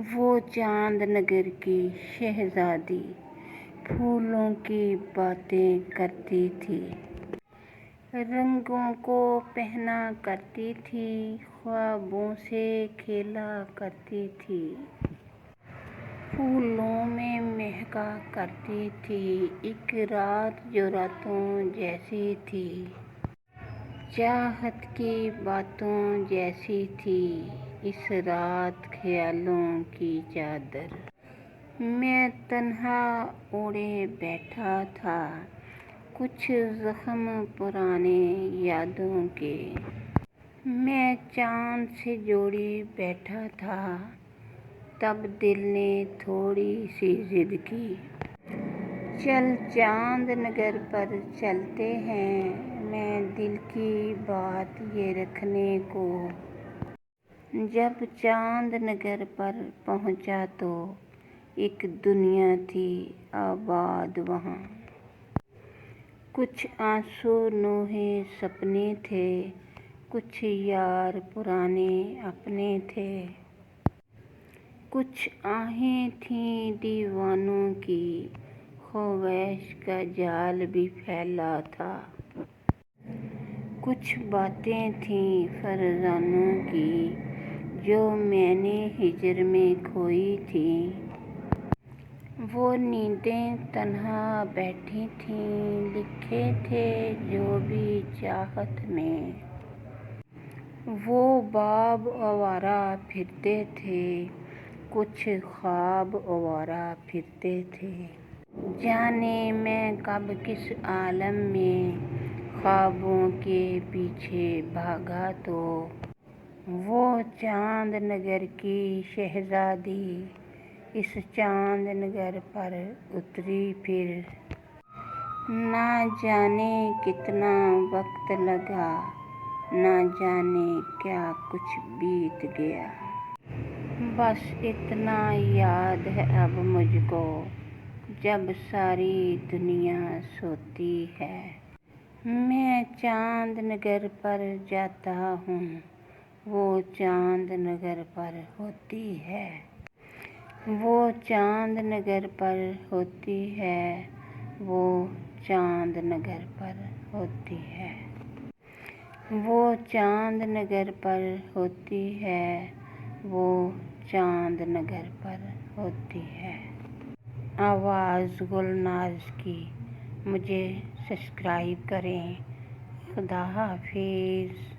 وہ چاند نگر کی شہزادی پھولوں کی باتیں کرتی تھی، رنگوں کو پہنا کرتی تھی، خوابوں سے کھیلا کرتی تھی، پھولوں میں مہکا کرتی تھی۔ ایک رات جو راتوں جیسی تھی، چاہت کی باتوں جیسی تھی، اس رات خیالوں کی چادر میں تنہا اوڑھے بیٹھا تھا، کچھ زخم پرانے یادوں کے میں چاند سے جوڑی بیٹھا تھا۔ تب دل نے تھوڑی سی ضد کی، چل چاند نگر پر چلتے ہیں۔ میں دل کی بات یہ رکھنے کو جب چاند نگر پر پہنچا تو ایک دنیا تھی آباد وہاں، کچھ آنسو نوحے سپنے تھے، کچھ یار پرانے اپنے تھے، کچھ آہیں تھیں دیوانوں کی، خواہش کا جال بھی پھیلا تھا، کچھ باتیں تھیں فرزانوں کی جو میں نے ہجر میں کھوئی تھیں، وہ نیندیں تنہا بیٹھی تھیں، لکھے تھے جو بھی چاہت میں، وہ باب آوارہ پھرتے تھے، کچھ خواب آوارہ پھرتے تھے، جانے میں کب کس عالم میں خوابوں کے پیچھے بھاگا تو وہ چاند نگر کی شہزادی اس چاند نگر پر اتری پھر نہ جانے کتنا وقت لگا، نہ جانے کیا کچھ بیت گیا، بس اتنا یاد ہے اب مجھ کو جب ساری دنیا سوتی ہے، میں چاند نگر پر جاتا ہوں، وہ چاند نگر پر ہوتی ہے، وہ چاند نگر پر ہوتی ہے، وہ چاند نگر پر ہوتی ہے، وہ چاند نگر پر ہوتی ہے، وہ چاند نگر پر ہوتی ہے۔ آواز گلناز کی۔ مجھے سبسکرائب کریں۔ خدا حافظ۔